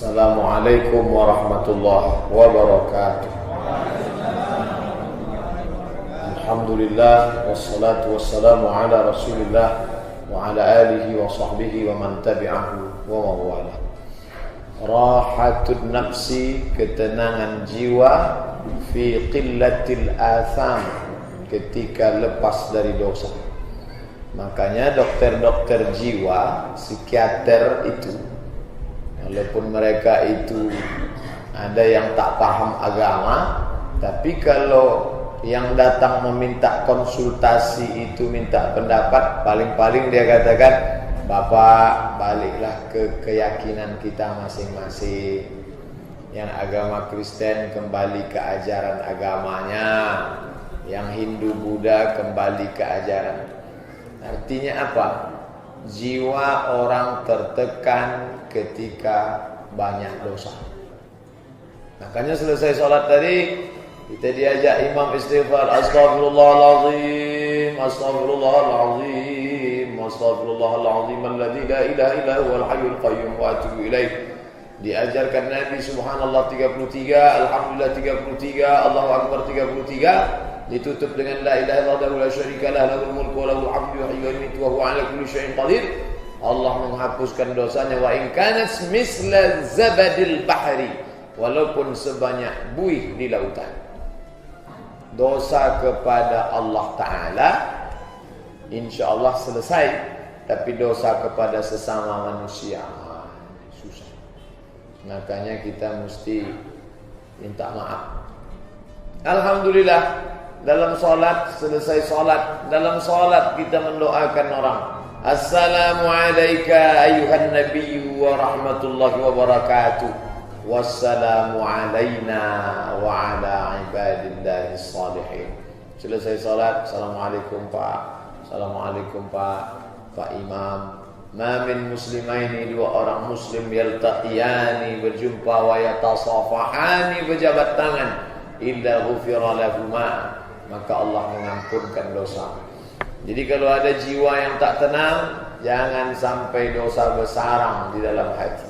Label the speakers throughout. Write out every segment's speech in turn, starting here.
Speaker 1: Assalamualaikum warahmatullahi wabarakatuh. Alhamdulillah wassalatu wassalamu ala Rasulillah wa ala alihi wa sahbihi wa man tabi'ahu wa mawala. Rahatun nafsi, ketenangan jiwa, fi qillatil atham, ketika lepas dari dosa. Makanya dokter-dokter jiwa, psikiater itu, walaupun mereka itu ada yang tak paham agama, tapi kalau yang datang meminta konsultasi itu minta pendapat, paling-paling dia katakan, Bapak baliklah ke keyakinan kita masing-masing. Yang agama Kristen kembali ke ajaran agamanya, yang Hindu Buddha kembali ke ajaran. Artinya apa? Jiwa orang tertekan ketika banyak dosa. Makanya selesai sholat tadi, kita diajak imam istighfar, Astaghfirullahaladzim, Astaghfirullahaladzim, Astaghfirullahaladzim, alladzi la ilaha illa huwal hayyul qayyum wa atubu ilaih. Diajarkan Nabi Subhanallah 33, Alhamdulillah 33, Allahu Akbar 33. Ditutup dengan la ilaha illallah la syarika lah, lahul mulku wa lahul hamdu yuhyi wa yumiitu wa huwa ala kulli syai'in qadir. Allah menghapuskan dosanya, wa in kanat misla zabadil bahri, walaupun sebanyak buih di lautan. Dosa kepada Allah Ta'ala insyaallah selesai, tapi dosa kepada sesama manusia susah. Makanya kita mesti minta maaf. Alhamdulillah, dalam sholat, selesai sholat, dalam sholat kita mendoakan orang, Assalamu alayka ayuhan nabiyyu wa rahmatullahi wa barakatuh, wassalamu alayna wa ala ibadillahi salihin. Selesai sholat, Assalamualaikum Pak, Assalamualaikum Pak Imam. Ma min muslimaini, dua orang muslim, yaltaqiyani, berjumpa, wa yatasafahani, berjabat tangan, illa ghufira lahuma, maka Allah mengampunkan dosa. Jadi kalau ada jiwa yang tak tenang, jangan sampai dosa bersarang di dalam hati.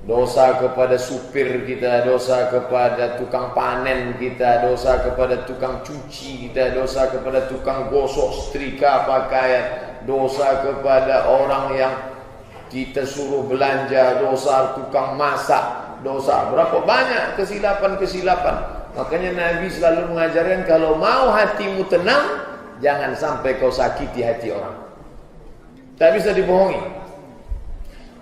Speaker 1: Dosa kepada supir kita, dosa kepada tukang panen kita, dosa kepada tukang cuci kita, dosa kepada tukang gosok setrika pakaian, dosa kepada orang yang kita suruh belanja, dosa tukang masak, dosa berapa banyak kesilapan-kesilapan. Makanya Nabi selalu mengajarkan, kalau mau hatimu tenang, jangan sampai kau sakiti hati orang. Tak bisa dibohongi.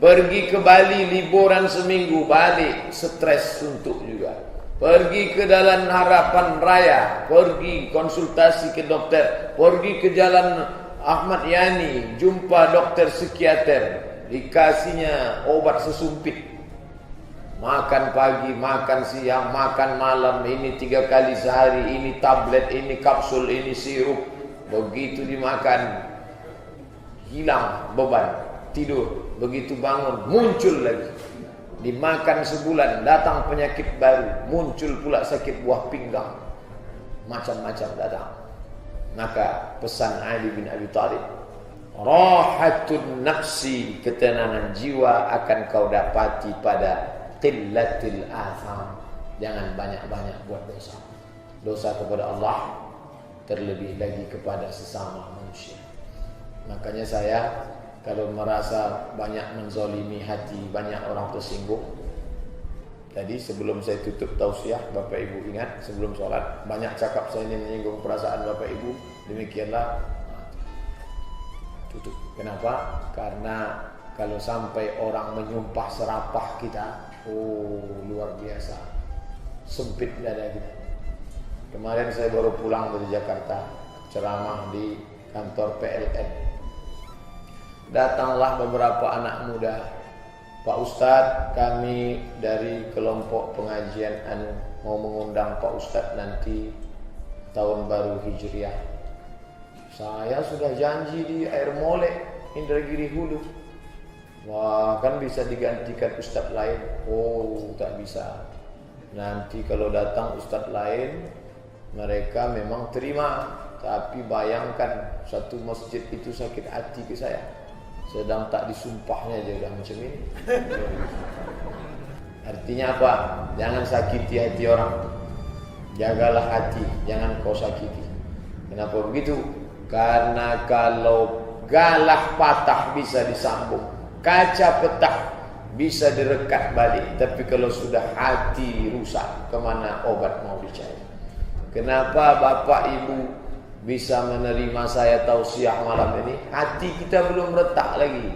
Speaker 1: Pergi ke Bali liburan seminggu, balik stres suntuk juga. Pergi ke Jalan Harapan Raya, pergi konsultasi ke dokter. Pergi ke Jalan Ahmad Yani, jumpa dokter psikiater, dikasihnya obat sesumpit. Makan pagi, makan siang, makan malam, ini 3 kali sehari, ini tablet, ini kapsul, ini sirup. Begitu dimakan, hilang beban, tidur. Begitu bangun, muncul lagi. Dimakan sebulan, datang penyakit baru, muncul pula sakit buah pinggang. Macam-macam datang. Maka pesan Ali bin Abi Thalib, rahatun nafsi, ketenangan jiwa akan kau dapati pada qillatil atham. Jangan banyak-banyak buat dosa. Dosa kepada Allah, terlebih lagi kepada sesama manusia. Makanya saya kalau merasa banyak menzolimi hati, banyak orang tersinggung, tadi sebelum saya tutup tausiah, Bapak Ibu ingat, sebelum sholat banyak cakap saya ini menyinggung perasaan Bapak Ibu, demikianlah tutup. Kenapa? Karena kalau sampai orang menyumpah serapah kita, luar biasa, sempit dada kita. Kemarin saya baru pulang dari Jakarta, ceramah di kantor PLN. Datanglah beberapa anak muda, Pak Ustadz, kami dari kelompok pengajian mau mengundang Pak Ustadz nanti tahun baru Hijriah. Saya sudah janji di Air Molek, Indragiri Hulu. Wah, kan bisa digantikan Ustadz lain. Tak bisa. Nanti kalau datang Ustadz lain, mereka memang terima. Tapi bayangkan, satu masjid itu sakit hati ke saya. Sedang tak disumpahnya aja udah macam ini. Artinya apa? Jangan sakiti hati orang. Jagalah hati, jangan kau sakiti. Kenapa begitu? Karena kalau galah patah bisa disambung, kaca pecah bisa direkat balik. Tapi kalau sudah hati rusak, kemana obat mau dicari? Kenapa bapak ibu bisa menerima saya tausiah malam ini? Hati kita belum retak lagi.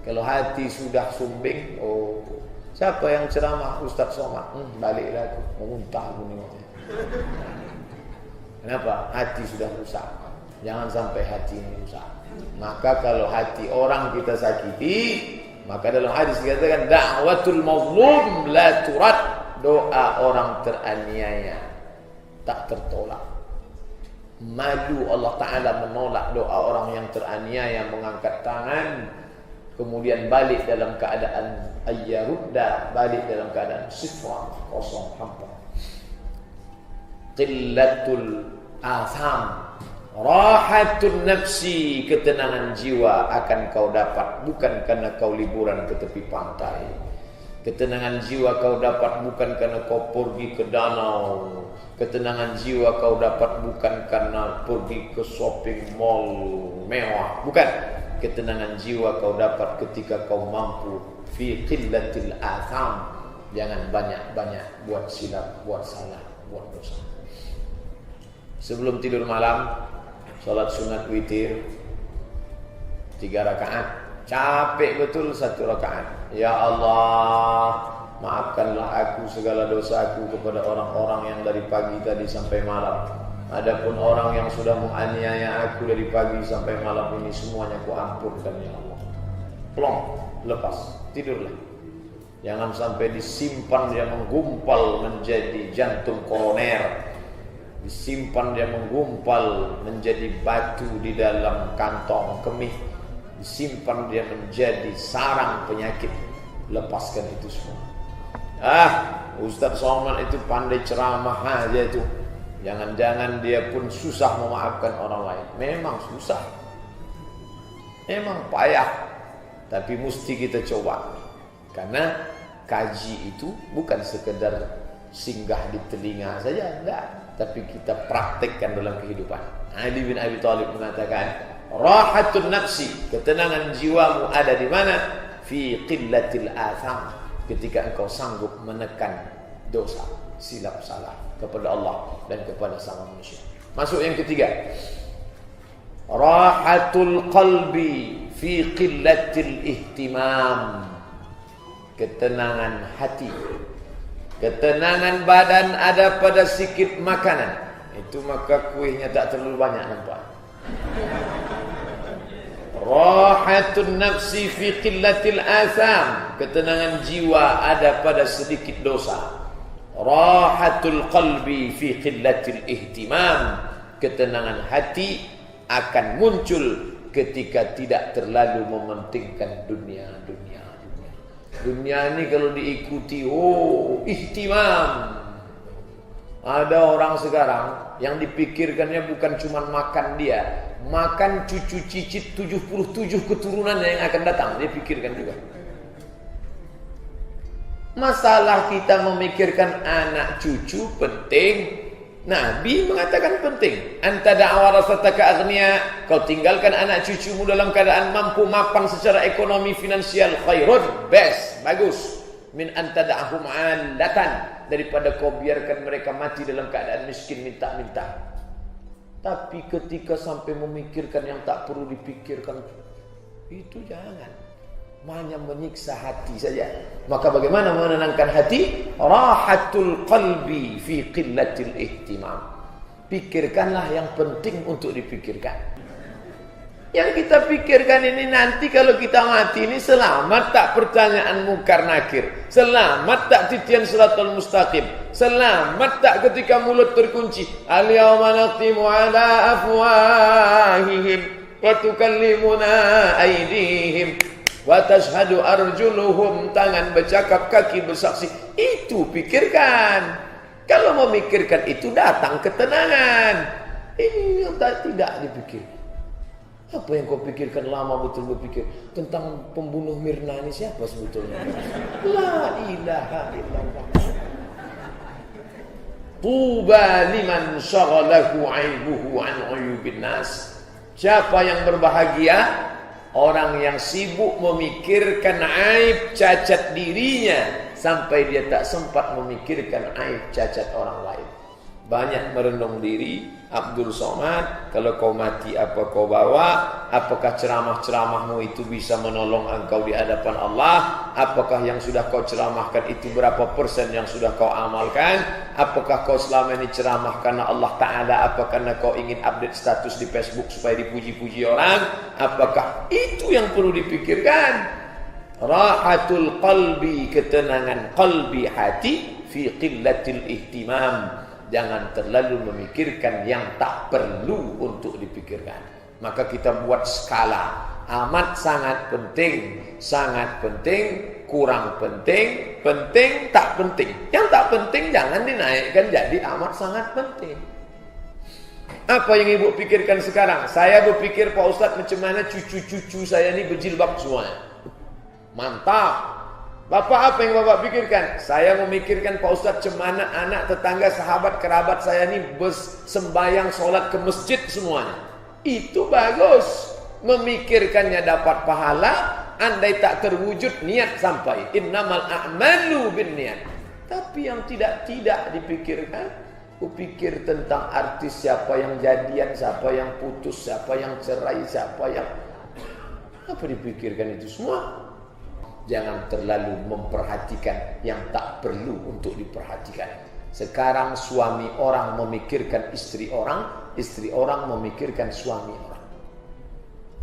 Speaker 1: Kalau hati sudah sumbing, oh, siapa yang ceramah? Ustaz Somad. Baliklah aku, memuntah aku nengoknya. Kenapa? Hati sudah rusak. Jangan sampai hati ini rusak. Maka kalau hati orang kita sakiti, maka dalam hadis dikatakan da'watul mazlum la turad, doa orang teraniaya tak tertolak. Malu Allah Ta'ala menolak doa orang yang teraniaya, mengangkat tangan kemudian balik dalam keadaan ayyarudda, balik dalam keadaan sifra, kosong, hampa. Qillatul atham, rahatun nafsi, ketenangan jiwa akan kau dapat bukan karena kau liburan ke tepi pantai. Ketenangan jiwa kau dapat bukan karena kau pergi ke danau. Ketenangan jiwa kau dapat bukan karena pergi ke shopping mall mewah. Bukan. Ketenangan jiwa kau dapat ketika kau mampu fi qillatil atham. Jangan banyak-banyak buat silap, buat salah, buat dosa. Sebelum tidur malam, salat sunat witir 3 rakaat. Capek betul 1 rakaat. Ya Allah, maafkanlah aku segala dosaku kepada orang-orang yang dari pagi tadi sampai malam. Adapun orang yang sudah menganiaya aku dari pagi sampai malam ini, semuanya ku ampunkan ya Allah. Plong, lepas, tidurlah. Jangan sampai disimpan dia menggumpal menjadi jantung koroner. Disimpan dia menggumpal menjadi batu di dalam kantong kemih. Disimpan dia menjadi sarang penyakit. Lepaskan itu semua. Ustaz Somad itu pandai ceramah aja itu. Jangan-jangan dia pun susah memaafkan orang lain. Memang susah, memang payah, tapi mesti kita coba. Karena kaji itu bukan sekedar singgah di telinga saja, enggak, tapi kita praktekkan dalam kehidupan. Ali bin Abi Thalib mengatakan, rahatun nafsi, ketenangan jiwamu ada di mana? Fi qillatil atham, ketika engkau sanggup menekan dosa, silap salah kepada Allah dan kepada sama manusia. Masuk yang ketiga, rahatul qalbi fi qillatil ihtimam, ketenangan hati. Ketenangan badan ada pada sikit makanan. Itu maka kuihnya tak terlalu banyak nampak. Rahatun nafsi fi qillatil atham, ketenangan jiwa ada pada sedikit dosa. Rahatul qalbi fi qillatil ihtimam, ketenangan hati akan muncul ketika tidak terlalu mementingkan dunia. Dunia ini kalau diikuti, ihtimam. Ada orang sekarang yang dipikirkannya bukan cuma makan dia, makan cucu cicit 77 keturunannya yang akan datang, dia pikirkan juga. Masalah kita memikirkan anak cucu penting. Nabi mengatakan penting. Anta da'awarasataka aghnia, kau tinggalkan anak cucumu dalam keadaan mampu mapan secara ekonomi finansial, khairun, best, bagus. Min anta da'ahum 'alatan, daripada kau biarkan mereka mati dalam keadaan miskin minta-minta. Tapi ketika sampai memikirkan yang tak perlu dipikirkan, itu jangan. Hanya menyiksa hati saja. Maka bagaimana menenangkan hati? Rahatul qalbi fi qillatil ihtimam. Pikirkanlah yang penting untuk dipikirkan. Yang kita pikirkan ini nanti kalau kita mati ini, selamat tak pertanyaan mungkar nakir? Selamat tak titian siratal mustaqim? Selamat tak ketika mulut terkunci? Al-yawma nakhtimu ala afwahihim wa tukallimuna aydihim wa tashhadu arjuluhum, tangan bercakap, kaki bersaksi. Itu pikirkan. Kalau memikirkan itu datang ketenangan. Ini yang tidak dipikir. Apa yang kau pikirkan lama betul berpikir tentang pembunuh Mirna ini siapa sebetulnya? La ilaha illallah. Tuba liman syaghalahu aibuhu an uyubin nas. Siapa yang berbahagia? Orang yang sibuk memikirkan aib cacat dirinya sampai dia tak sempat memikirkan aib cacat orang lain. Banyak merenung diri. Abdul Somad, kalau kau mati apa kau bawa? Apakah ceramah-ceramahmu itu bisa menolong engkau di hadapan Allah? Apakah yang sudah kau ceramahkan itu berapa persen yang sudah kau amalkan? Apakah kau selama ini ceramah karena Allah Ta'ala? Apa karena kau ingin update status di Facebook supaya dipuji-puji orang? Apakah itu yang perlu dipikirkan? Rahatul qalbi, ketenangan qalbi hati, fi qillatil ihtimam. Jangan terlalu memikirkan yang tak perlu untuk dipikirkan. Maka kita buat skala. Amat sangat penting, kurang penting, penting, tak penting. Yang tak penting jangan dinaikkan jadi amat sangat penting. Apa yang ibu pikirkan sekarang? Saya berpikir Pak Ustadz macam mana cucu-cucu saya ini berjilbab semuanya. Mantap. Bapak apa yang bapak pikirkan? Saya memikirkan Pak Ustadz cemana anak tetangga sahabat kerabat saya ini sembahyang sholat ke masjid semuanya. Itu bagus. Memikirkannya dapat pahala. Andai tak terwujud niat sampai. Innamal a'malu bin niat. Tapi yang tidak dipikirkan. Kupikir tentang artis siapa yang jadian, siapa yang putus, siapa yang cerai, siapa yang... Apa dipikirkan itu semua? Jangan terlalu memperhatikan yang tak perlu untuk diperhatikan. Sekarang suami orang memikirkan istri orang memikirkan suami orang.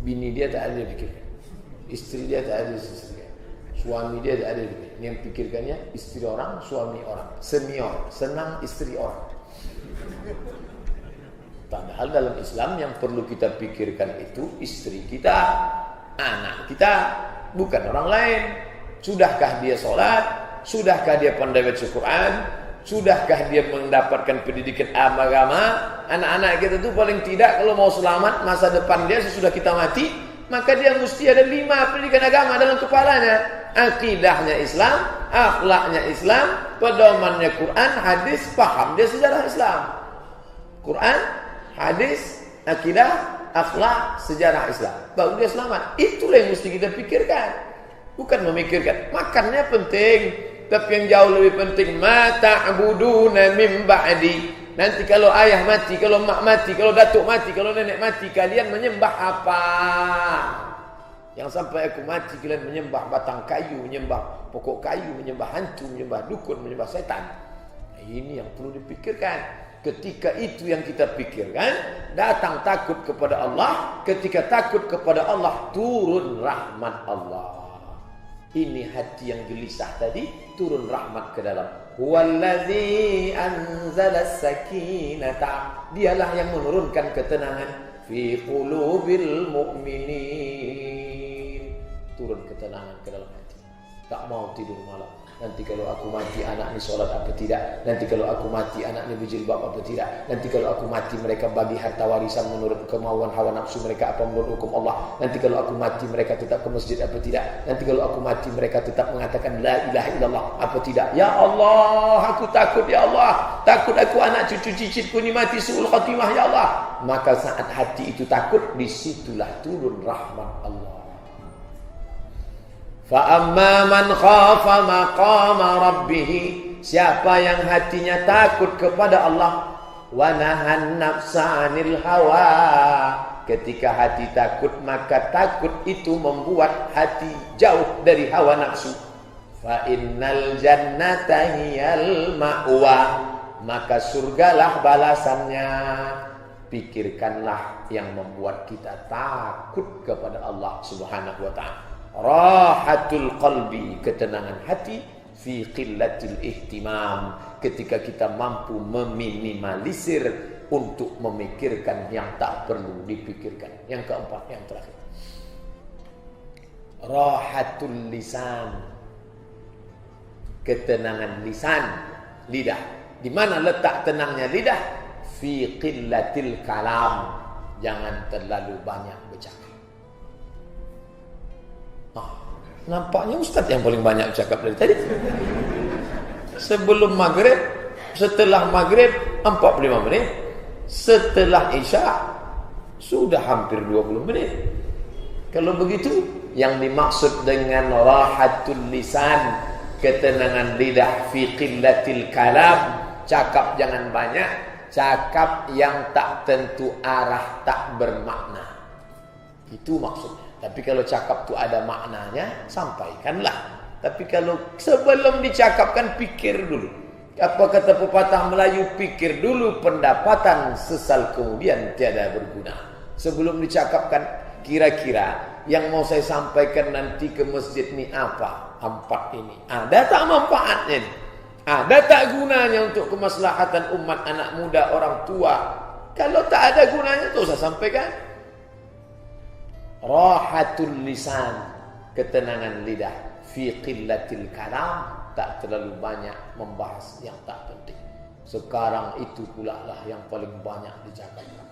Speaker 1: Bini dia tak ada dipikirkan. Istri dia tak ada dipikirkan. Suami dia tak ada dipikirkan. Yang pikirkannya istri orang, suami orang. Senior, senang istri orang. Padahal dalam Islam yang perlu kita pikirkan itu istri kita, anak kita, bukan orang lain. Sudahkah dia sholat? Sudahkah dia pandai baca Quran? Sudahkah dia mendapatkan pendidikan agama? Anak-anak kita itu paling tidak kalau mau selamat masa depan dia sesudah kita mati, maka dia mesti ada 5 pendidikan agama dalam kepalanya. Akidahnya Islam, akhlaknya Islam, pedomannya Quran, hadis, paham dia sejarah Islam. Quran, hadis, akidah, akhlak, sejarah Islam. Baru dia selamat. Itulah yang mesti kita pikirkan. Bukan memikirkan. Makannya penting. Tapi yang jauh lebih penting. Ma ta'buduna min ba'di. Nanti kalau ayah mati, kalau mak mati, kalau datuk mati, kalau nenek mati, kalian menyembah apa? Yang sampai aku mati, kalian menyembah batang kayu, menyembah pokok kayu, menyembah hantu, menyembah dukun, menyembah setan. Nah, ini yang perlu dipikirkan. Ketika itu yang kita pikirkan, datang takut kepada Allah. Ketika takut kepada Allah, turun rahmat Allah. Ini hati yang gelisah tadi, turun rahmat ke dalam. Huwallazi anzalas sakinata. Dialah yang menurunkan ketenangan fi qulubil mu'minin. Turun ketenangan ke dalam hati. Tak mau tidur malam. Nanti kalau aku mati anak ni solat apa tidak? Nanti kalau aku mati anak ni berjilbab apa tidak? Nanti kalau aku mati mereka bagi harta warisan menurut kemauan hawa nafsu mereka apa menurut hukum Allah? Nanti kalau aku mati mereka tetap ke masjid apa tidak? Nanti kalau aku mati mereka tetap mengatakan la ilaha illallah apa tidak? Ya Allah, aku takut ya Allah. Takut aku anak cucu cicitku ni mati suul khatimah ya Allah. Maka saat hati itu takut, disitulah turun rahmat Allah. Fa'amma man khafa maqama rabbih, siapa yang hatinya takut kepada Allah, wa nahan nafsa 'anil hawa, ketika hati takut maka takut itu membuat hati jauh dari hawa nafsu. Fa innal jannata hiyal ma'wa, maka surgalah balasannya. Pikirkanlah yang membuat kita takut kepada Allah Subhanahu wa ta'ala. Rahatul qalbi, ketenangan hati, fi qillatil ihtimam, ketika kita mampu meminimalisir untuk memikirkan yang tak perlu dipikirkan. Yang keempat, yang terakhir, rahatul lisan, ketenangan lisan, lidah. Di mana letak tenangnya lidah? Fi qillatil kalam, jangan terlalu banyak bercakap. Nampaknya Ustaz yang paling banyak bercakap dari tadi. Sebelum maghrib, setelah maghrib 45 menit, setelah isya sudah hampir 20 menit. Kalau begitu, yang dimaksud dengan rahatul lisan, ketenangan lidah, fi qillatil kalam, cakap jangan banyak, cakap yang tak tentu arah, tak bermakna. Itu maksudnya. Tapi kalau cakap tu ada maknanya, sampaikanlah. Tapi kalau sebelum dicakapkan, pikir dulu. Apa kata pepatah Melayu, pikir dulu, pendapatan sesal kemudian tiada berguna. Sebelum dicakapkan, kira-kira yang mau saya sampaikan nanti ke masjid ni apa? 4 ini. Ada tak manfaatnya ni? Ada tak gunanya untuk kemaslahatan umat, anak muda, orang tua? Kalau tak ada gunanya, tak usah sampaikan. Rahatul lisan, ketenangan lidah, fi qillatil kalam, tak terlalu banyak membahas yang tak penting. Sekarang itu pula lah yang paling banyak dicakapkan.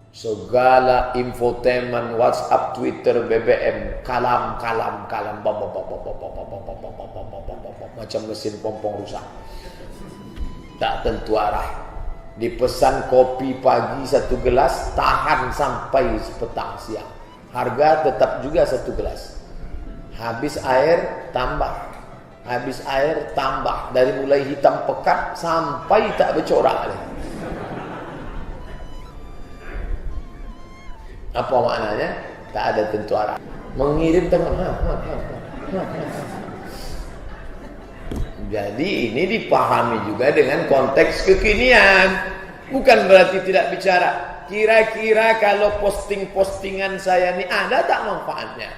Speaker 1: Segala infotainment, WhatsApp, Twitter, BBM, kalam, macam mesin pompong rusak. Tak tentu arah. Dipesan kopi pagi 1 gelas, tahan sampai petang siang. Harga tetap juga 1 gelas. Habis air tambah, habis air tambah, dari mulai hitam pekat sampai tak bercorak lagi. Apa maknanya? Tak ada tentu arah. Mengirim tangan. Jadi ini dipahami juga dengan konteks kekinian. Bukan berarti tidak bicara. Kira-kira kalau posting-postingan saya ni ada tak manfaatnya?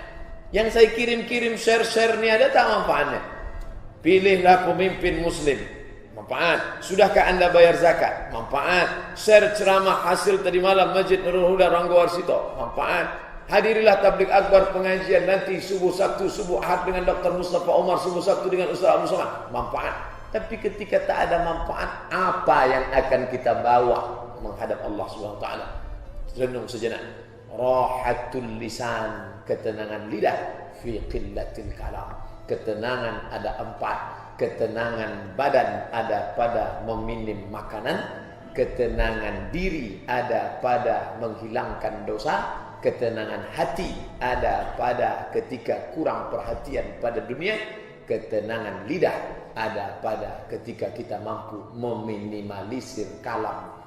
Speaker 1: Yang saya kirim-kirim, share-share ni ada tak manfaatnya? Pilihlah pemimpin muslim. Manfaat. Sudahkah anda bayar zakat? Manfaat. Share ceramah hasil tadi malam Masjid Nurul Huda Ranggo Warsito. Manfaat. Hadirilah tabligh akbar pengajian nanti subuh Sabtu, subuh Ahad dengan Dr. Mustafa Omar, subuh Sabtu dengan Ustaz Abu Somad. Manfaat. Tapi ketika tak ada manfaat, apa yang akan kita bawa menghadap Allah Subhanahu wa taala? Renung sejenak. Rahatul lisan, ketenangan lidah, fi qillatil kalam. Ketenangan ada 4. Ketenangan badan ada pada meminim makanan, ketenangan diri ada pada menghilangkan dosa, ketenangan hati ada pada ketika kurang perhatian pada dunia, ketenangan lidah ada pada ketika kita mampu meminimalisir kalam